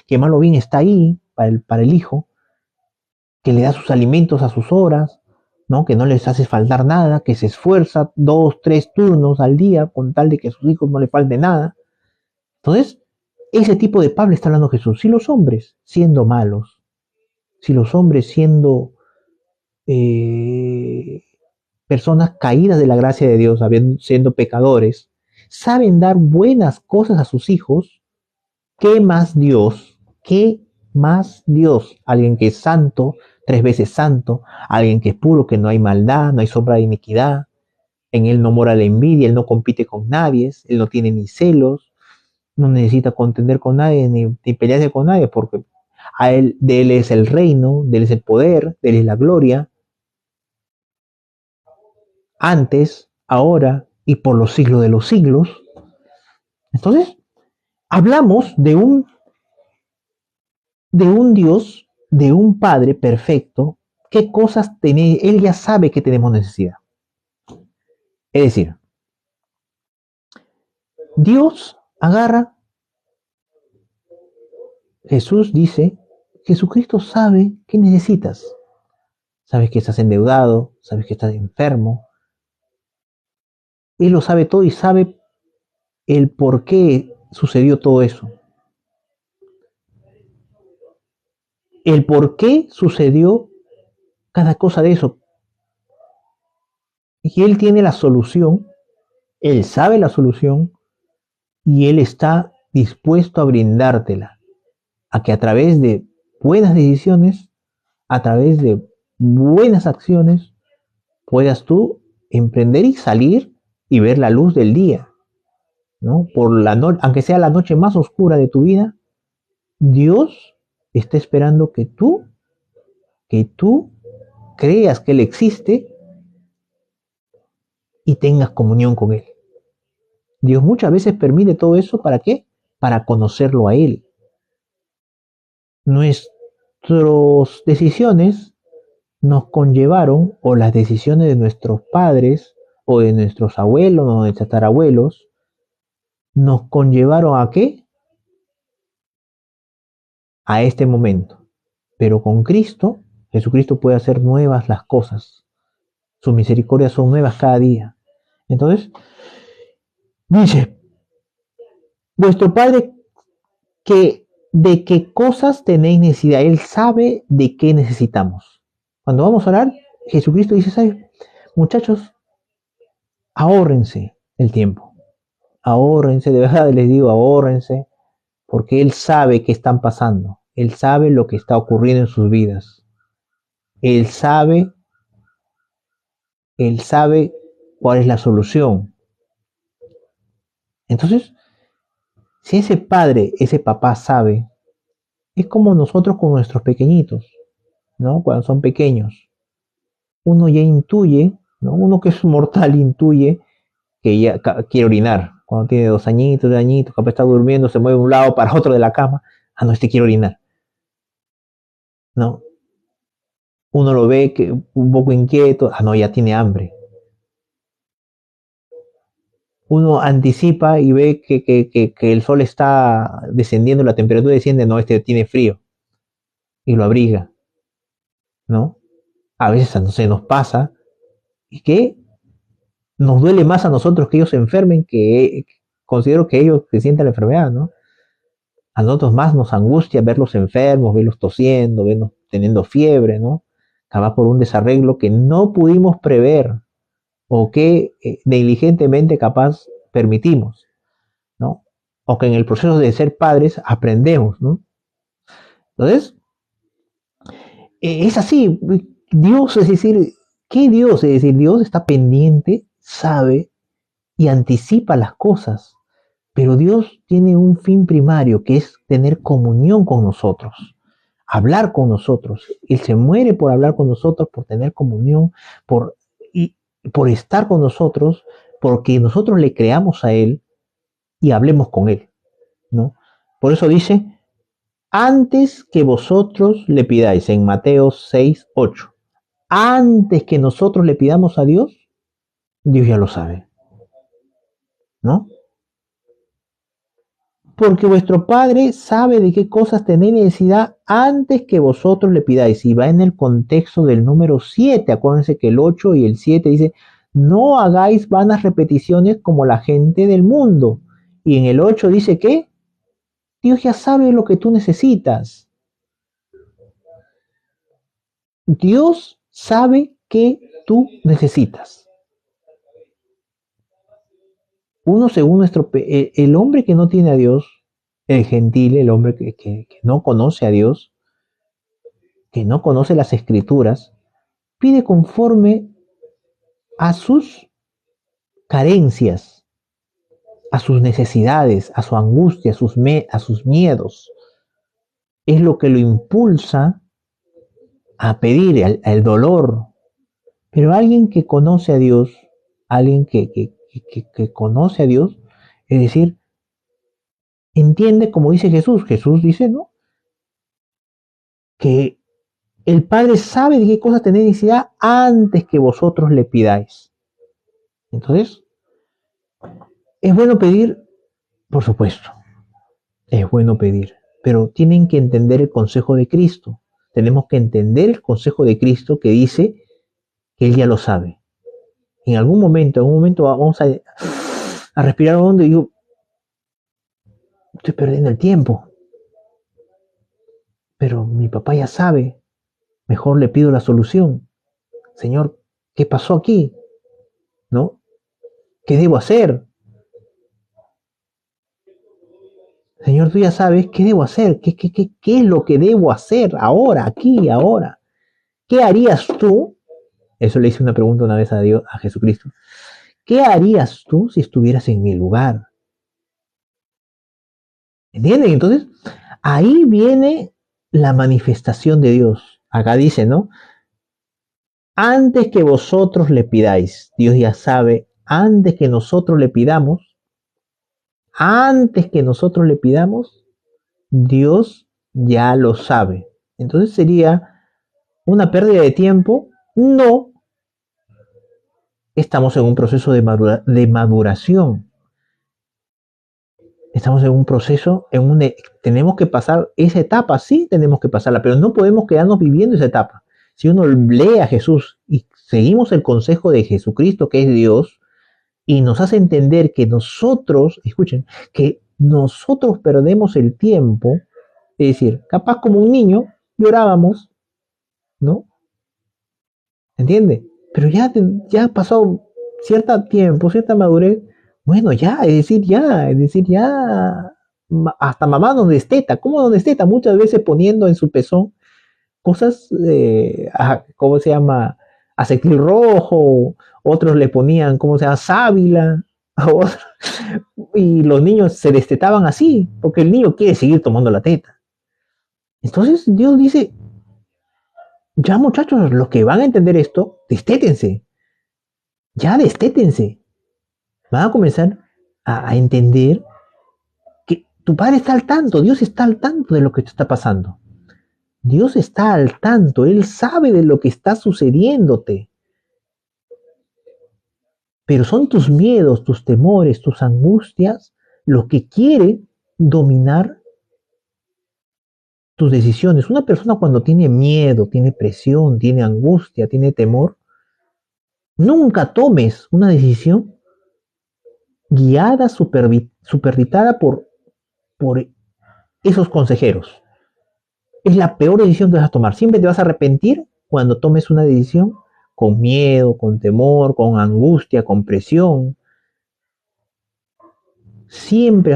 que mal o bien está ahí para el hijo, que le da sus alimentos a sus horas, ¿no? Que no les hace faltar nada, que se esfuerza 2, 3 turnos al día con tal de que a sus hijos no le falte nada. Entonces, ese tipo de padre está hablando Jesús. Si los hombres siendo malos, si los hombres siendo eh, personas caídas de la gracia de Dios, siendo pecadores, saben dar buenas cosas a sus hijos, ¿qué más Dios? ¿Qué más Dios? Alguien que es santo, 3 veces santo, alguien que es puro, que no hay maldad, no hay sombra de iniquidad, en él no mora la envidia, él no compite con nadie, él no tiene ni celos, no necesita contender con nadie, ni pelearse con nadie, porque de él es el reino, de él es el poder, de él es la gloria, antes, ahora y por los siglos de los siglos. Entonces, hablamos de un Dios, de un Padre perfecto, qué cosas tiene, Él ya sabe que tenemos necesidad. Es decir, Dios agarra, Jesús dice, Jesucristo sabe qué necesitas. Sabes que estás endeudado, sabes que estás enfermo. Él lo sabe todo y sabe el por qué sucedió todo eso. El por qué sucedió cada cosa de eso. Y Él tiene la solución, Él sabe la solución y Él está dispuesto a brindártela, a que a través de buenas decisiones, a través de buenas acciones, puedas tú emprender y salir y ver la luz del día, ¿no? Aunque sea la noche más oscura de tu vida, Dios está esperando que tú creas que Él existe y tengas comunión con Él. Dios muchas veces permite todo eso, ¿para qué? Para conocerlo a Él. Nuestras decisiones nos conllevaron, o las decisiones de nuestros padres, o de nuestros abuelos, o de nuestros tatarabuelos, nos conllevaron ¿a qué? A este momento. Pero con Cristo, Jesucristo puede hacer nuevas las cosas. Sus misericordias son nuevas cada día. Entonces, dice, vuestro Padre, que de qué cosas tenéis necesidad. Él sabe de qué necesitamos. Cuando vamos a orar, Jesucristo dice, ¿sabes? Muchachos, ahórrense el tiempo. Ahórrense, de verdad les digo, ahórrense, porque Él sabe qué están pasando. Él sabe lo que está ocurriendo en sus vidas. Él sabe cuál es la solución. Entonces, si ese padre, ese papá sabe, es como nosotros con nuestros pequeñitos, ¿no? Cuando son pequeños. Uno ya intuye, ¿no? Uno que es mortal intuye que ya quiere orinar. Cuando tiene 2 añitos, 3 añitos, capaz está durmiendo, se mueve de un lado para otro de la cama. Ah, no, este quiere orinar. ¿No? Uno lo ve que un poco inquieto. Ah, no, ya tiene hambre. Uno anticipa y ve que el sol está descendiendo, la temperatura desciende. No, este tiene frío. Y lo abriga. ¿No? A veces no se nos pasa. Y que nos duele más a nosotros que ellos se enfermen, que considero que ellos se sientan la enfermedad, ¿no? A nosotros más nos angustia verlos enfermos, verlos tosiendo, verlos teniendo fiebre, ¿no? Capaz por un desarreglo que no pudimos prever o que negligentemente capaz permitimos, ¿no? O que en el proceso de ser padres aprendemos, ¿no? Entonces, es así. Dios, es decir, ¿qué Dios? Es decir, Dios está pendiente, sabe y anticipa las cosas. Pero Dios tiene un fin primario, que es tener comunión con nosotros, hablar con nosotros. Él se muere por hablar con nosotros, por tener comunión, por, y, por estar con nosotros, porque nosotros le creamos a Él y hablemos con Él, ¿no? Por eso dice, antes que vosotros le pidáis, en Mateo 6:8, antes que nosotros le pidamos a Dios, Dios ya lo sabe, ¿no? Porque vuestro Padre sabe de qué cosas tenéis necesidad antes que vosotros le pidáis. Y va en el contexto del número 7. Acuérdense que el 8 y el 7 dice, no hagáis vanas repeticiones como la gente del mundo. Y en el 8 dice que Dios ya sabe lo que tú necesitas. Dios sabe que tú necesitas. Uno según el hombre que no tiene a Dios, el gentil, el hombre que no conoce a Dios, que no conoce las escrituras, pide conforme a sus carencias, a sus necesidades, a su angustia, a sus miedos. Es lo que lo impulsa a pedir al dolor. Pero alguien que conoce a Dios, alguien que conoce a Dios, es decir, entiende como dice Jesús. Jesús dice, ¿no? Que el Padre sabe de qué cosas tenéis necesidad antes que vosotros le pidáis. Entonces, es bueno pedir, por supuesto, es bueno pedir, pero tienen que entender el consejo de Cristo. Tenemos que entender el consejo de Cristo que dice que Él ya lo sabe. En algún momento vamos a respirar hondo y digo, estoy perdiendo el tiempo, pero mi papá ya sabe, mejor le pido la solución. Señor, ¿qué pasó aquí? ¿No? ¿Qué debo hacer? Señor, tú ya sabes qué debo hacer, qué es lo que debo hacer ahora, aquí, ahora. ¿Qué harías tú? Eso le hice una pregunta una vez a Dios, a Jesucristo. ¿Qué harías tú si estuvieras en mi lugar? ¿Entienden? Entonces, ahí viene la manifestación de Dios. Acá dice, ¿no? Antes que vosotros le pidáis, Dios ya sabe, antes que nosotros le pidamos, Dios ya lo sabe. Entonces sería una pérdida de tiempo. No, estamos en un proceso de maduración. Estamos en un proceso, tenemos que pasar esa etapa, sí tenemos que pasarla, pero no podemos quedarnos viviendo esa etapa. Si uno lee a Jesús y seguimos el consejo de Jesucristo, que es Dios, y nos hace entender que nosotros, escuchen, que nosotros perdemos el tiempo, es decir, capaz como un niño llorábamos, ¿no? ¿Entiende? Pero ya ha pasado cierto tiempo, cierta madurez, bueno, ya, hasta mamá nos desteta, ¿cómo nos desteta? Muchas veces poniendo en su pezón cosas, ¿cómo se llama? Acetil rojo, otros le ponían, ¿cómo se llama? Sábila, y los niños se destetaban así, porque el niño quiere seguir tomando la teta. Entonces Dios dice, ya muchachos, los que van a entender esto, destétense, ya destétense. Van a comenzar a entender que tu padre está al tanto, Dios está al tanto de lo que te está pasando. Dios está al tanto, Él sabe de lo que está sucediéndote. Pero son tus miedos, tus temores, tus angustias, lo que quiere dominar tus decisiones. Una persona cuando tiene miedo, tiene presión, tiene angustia, tiene temor, nunca tomes una decisión guiada, supervitada por esos consejeros. Es la peor decisión que vas a tomar. Siempre te vas a arrepentir cuando tomes una decisión con miedo, con temor, con angustia, con presión. Siempre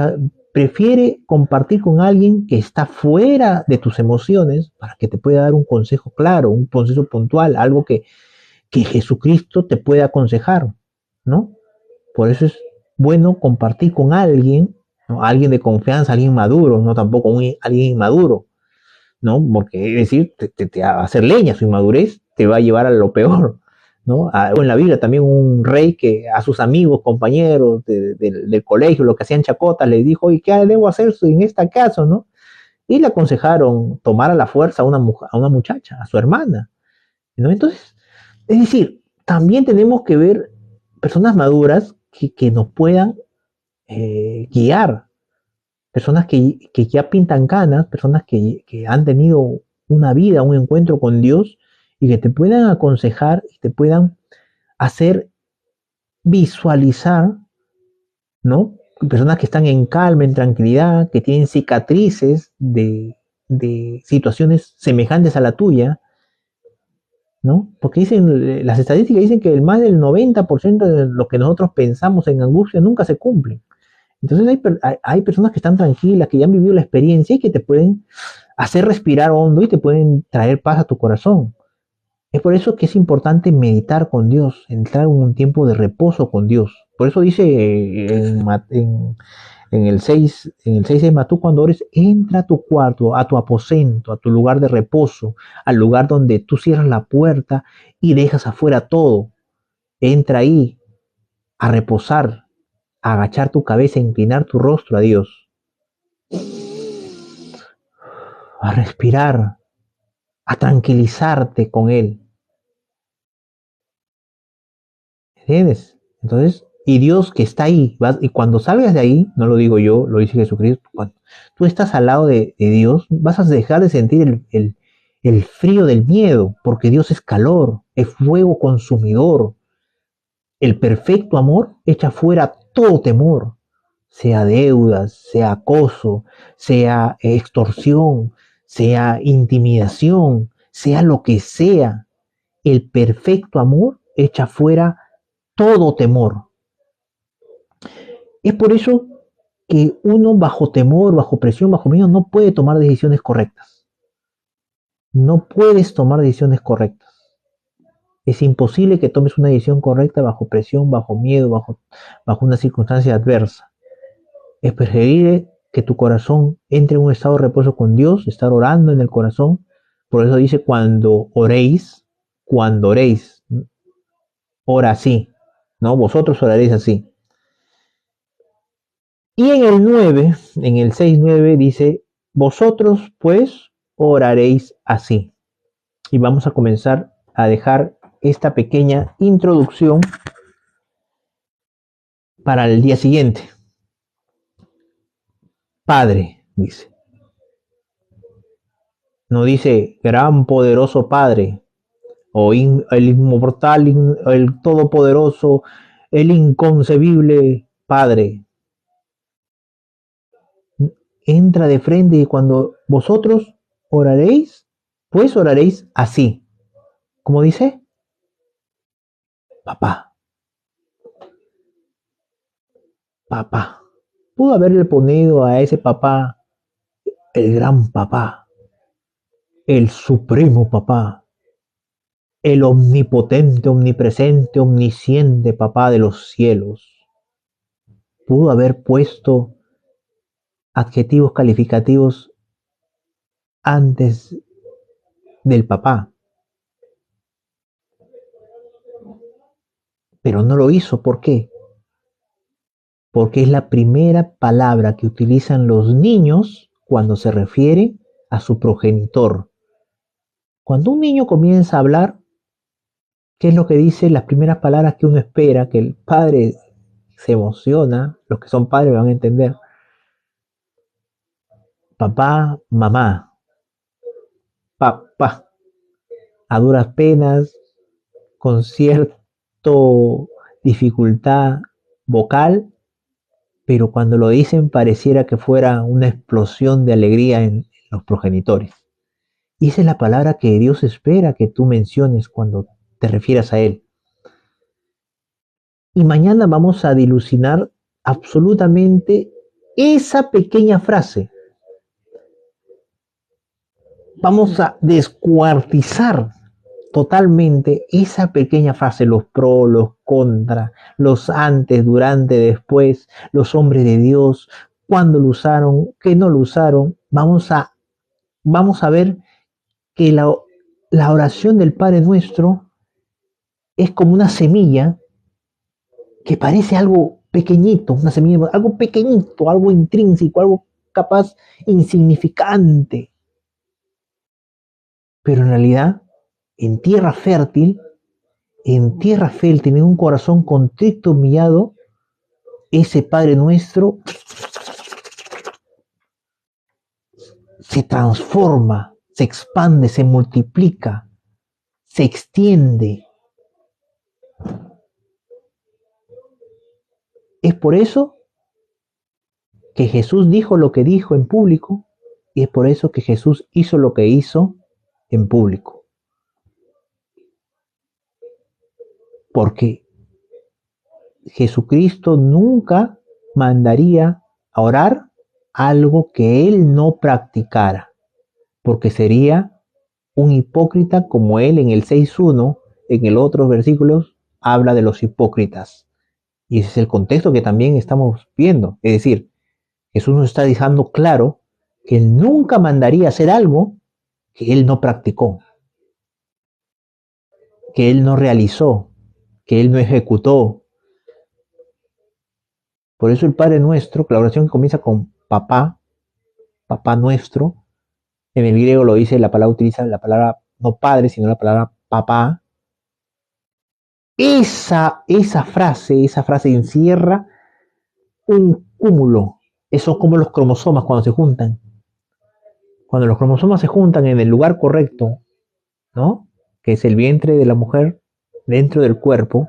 prefiere compartir con alguien que está fuera de tus emociones para que te pueda dar un consejo claro, un consejo puntual, algo que Jesucristo te puede aconsejar, ¿no? Por eso es bueno compartir con alguien, ¿no? Alguien de confianza, alguien maduro, no tampoco alguien inmaduro, ¿no? Porque es decir, te va a hacer leña, su inmadurez te va a llevar a lo peor, ¿no? O en la Biblia también un rey que a sus amigos, compañeros del colegio, lo que hacían chacotas, les dijo, ¿y qué debo hacer en este caso, no? Y le aconsejaron tomar a la fuerza a una muchacha, a su hermana, ¿no? Entonces, es decir, también tenemos que ver personas maduras que nos puedan guiar, personas que ya pintan canas, personas que han tenido una vida, un encuentro con Dios y que te puedan aconsejar y te puedan hacer visualizar, ¿no? Personas que están en calma, en tranquilidad, que tienen cicatrices de situaciones semejantes a la tuya, ¿no? Porque dicen, las estadísticas dicen que el más del 90% de lo que nosotros pensamos en angustia nunca se cumple. Entonces hay personas que están tranquilas, que ya han vivido la experiencia y que te pueden hacer respirar hondo y te pueden traer paz a tu corazón. Es por eso que es importante meditar con Dios, entrar en un tiempo de reposo con Dios. Por eso dice en el 6 de Matú, cuando ores, entra a tu cuarto, a tu aposento, a tu lugar de reposo, al lugar donde tú cierras la puerta y dejas afuera todo. Entra ahí a reposar, a agachar tu cabeza, a inclinar tu rostro a Dios, a respirar, a tranquilizarte con Él. ¿Entiendes? Entonces, y Dios que está ahí, y cuando salgas de ahí, no lo digo yo, lo dice Jesucristo, cuando tú estás al lado de Dios, vas a dejar de sentir el frío del miedo, porque Dios es calor, es fuego consumidor. El perfecto amor echa fuera todo temor, sea deudas, sea acoso, sea extorsión, sea intimidación, sea lo que sea. El perfecto amor echa fuera todo temor. Es por eso que uno bajo temor, bajo presión, bajo miedo, no puede tomar decisiones correctas. No puedes tomar decisiones correctas. Es imposible que tomes una decisión correcta bajo presión, bajo miedo, bajo una circunstancia adversa. Es preferible que tu corazón entre en un estado de reposo con Dios, estar orando en el corazón. Por eso dice cuando oréis, ora así, ¿no? Vosotros oraréis así. Y en el 9, en el 6:9 dice, vosotros pues oraréis así. Y vamos a comenzar a dejar esta pequeña introducción para el día siguiente. Padre, dice. No dice gran poderoso Padre, o el inmortal, el todopoderoso, el inconcebible Padre. Entra de frente y cuando vosotros oraréis, pues oraréis así. ¿Cómo dice? Papá, papá. Pudo haberle ponido a ese papá el gran papá, el supremo papá, el omnipotente, omnipresente, omnisciente papá de los cielos. Pudo haber puesto adjetivos calificativos antes del papá, pero no lo hizo. ¿Por qué? Porque es la primera palabra que utilizan los niños cuando se refiere a su progenitor. Cuando un niño comienza a hablar, ¿qué es lo que dice? Las primeras palabras que uno espera, que el padre se emociona, los que son padres van a entender. Papá, mamá, papá, a duras penas, con cierta dificultad vocal, pero cuando lo dicen pareciera que fuera una explosión de alegría en los progenitores. Y esa es la palabra que Dios espera que tú menciones cuando te refieras a Él. Y mañana vamos a dilucidar absolutamente esa pequeña frase. Vamos a descuartizar totalmente esa pequeña frase, los pros, los contras, los antes, durante, después, los hombres de Dios, cuándo lo usaron, qué no lo usaron. Vamos a ver que la oración del Padre Nuestro es como una semilla que parece algo pequeñito, una semilla, algo pequeñito, algo intrínseco, algo capaz insignificante. Pero en realidad, en tierra fértil, en un corazón contrito, humillado, ese Padre Nuestro se transforma, se expande, se multiplica, se extiende. Es por eso que Jesús dijo lo que dijo en público y es por eso que Jesús hizo lo que hizo en público. Porque Jesucristo nunca mandaría a orar algo que él no practicara, porque sería un hipócrita como él en el 6:1, en el otros versículos, habla de los hipócritas. Y ese es el contexto que también estamos viendo. Es decir, Jesús nos está dejando claro que él nunca mandaría hacer algo que él no practicó, que él no realizó, que él no ejecutó. Por eso el Padre Nuestro, la oración que comienza con papá, papá nuestro, en el griego lo dice, la palabra utiliza la palabra no padre, sino la palabra papá. Esa frase encierra un cúmulo. Eso es como los cromosomas cuando se juntan. Cuando los cromosomas se juntan en el lugar correcto, ¿no? Que es el vientre de la mujer dentro del cuerpo,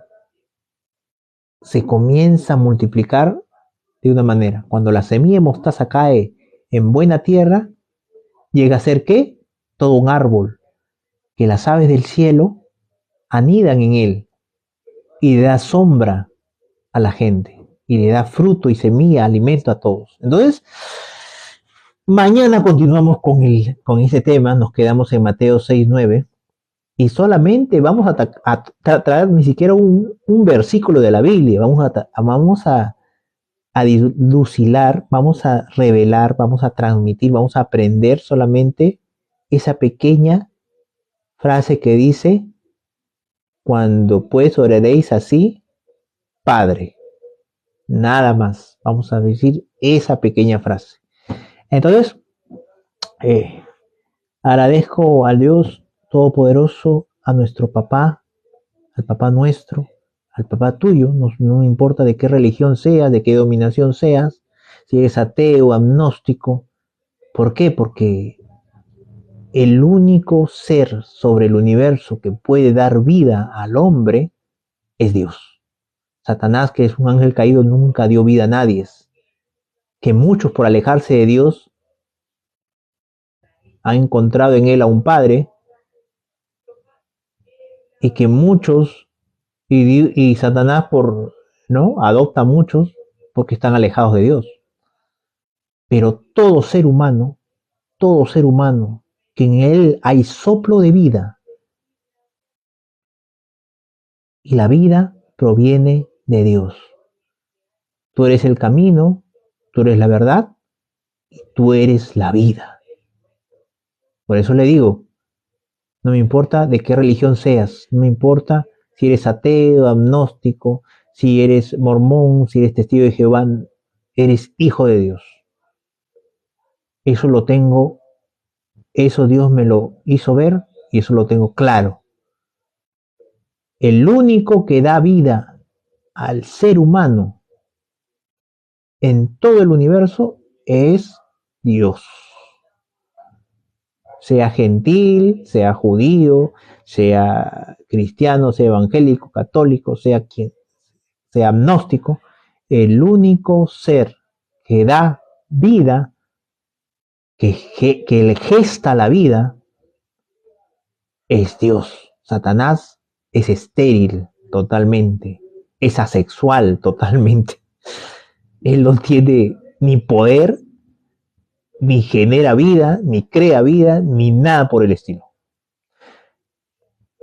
se comienza a multiplicar de una manera. Cuando la semilla de mostaza cae en buena tierra, llega a ser ¿qué? Todo un árbol, que las aves del cielo anidan en él y le da sombra a la gente y le da fruto y semilla, alimento a todos. Entonces, mañana continuamos con este tema, nos quedamos en Mateo 6:9 y solamente vamos a traer ni siquiera un versículo de la Biblia, vamos a a dilucidar, vamos a revelar, vamos a transmitir, vamos a aprender solamente esa pequeña frase que dice, cuando pues oraréis así, Padre. Nada más. Vamos a decir esa pequeña frase. Entonces, eh, agradezco al Dios Todopoderoso, a nuestro papá, al papá nuestro, al papá tuyo, no importa de qué religión seas, de qué dominación seas, si eres ateo, agnóstico. ¿Por qué? Porque el único ser sobre el universo que puede dar vida al hombre es Dios. Satanás, que es un ángel caído, nunca dio vida a nadie. Que muchos por alejarse de Dios han encontrado en él a un padre, y que muchos, y Satanás por, ¿no? Adopta a muchos porque están alejados de Dios. Pero todo ser humano, que en él hay soplo de vida, y la vida proviene de Dios. Tú eres el camino, tú eres la verdad, y tú eres la vida. Por eso le digo, no me importa de qué religión seas, no me importa si eres ateo, agnóstico, si eres mormón, si eres testigo de Jehová, eres hijo de Dios. Eso lo tengo, eso Dios me lo hizo ver y eso lo tengo claro. El único que da vida al ser humano en todo el universo es Dios. Sea gentil, sea judío, sea cristiano, sea evangélico, católico, sea quien sea agnóstico, el único ser que da vida, que le gesta la vida, es Dios. Satanás es estéril totalmente, es asexual totalmente. Él no tiene ni poder, ni genera vida, ni crea vida, ni nada por el estilo.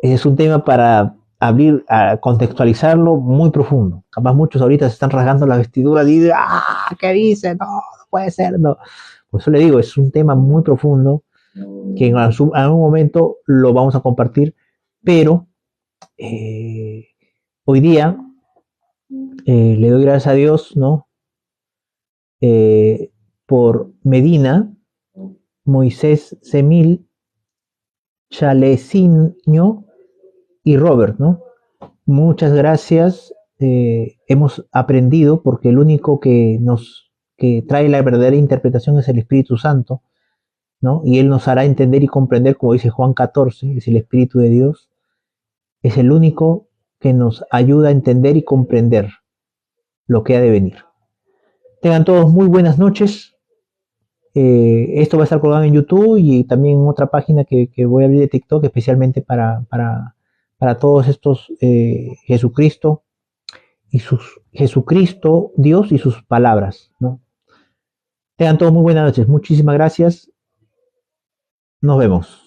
Es un tema para abrir, a contextualizarlo muy profundo. Capaz muchos ahorita se están rasgando la vestidura y dicen, ¿qué dice? No, no puede ser, no. Por eso le digo, es un tema muy profundo que en algún momento lo vamos a compartir, pero hoy día le doy gracias a Dios, ¿no? Por Medina, Moisés Semil, Chalecinho y Robert, ¿no? Muchas gracias. Hemos aprendido porque el único que trae la verdadera interpretación es el Espíritu Santo, ¿no? Y Él nos hará entender y comprender, como dice Juan 14, es el Espíritu de Dios, es el único que nos ayuda a entender y comprender lo que ha de venir. Tengan todos muy buenas noches. Esto va a estar colgado en YouTube y también en otra página que voy a abrir de TikTok, especialmente para todos estos Jesucristo y sus Jesucristo, Dios y sus palabras, ¿no? Tengan todos muy buenas noches. Muchísimas gracias. Nos vemos.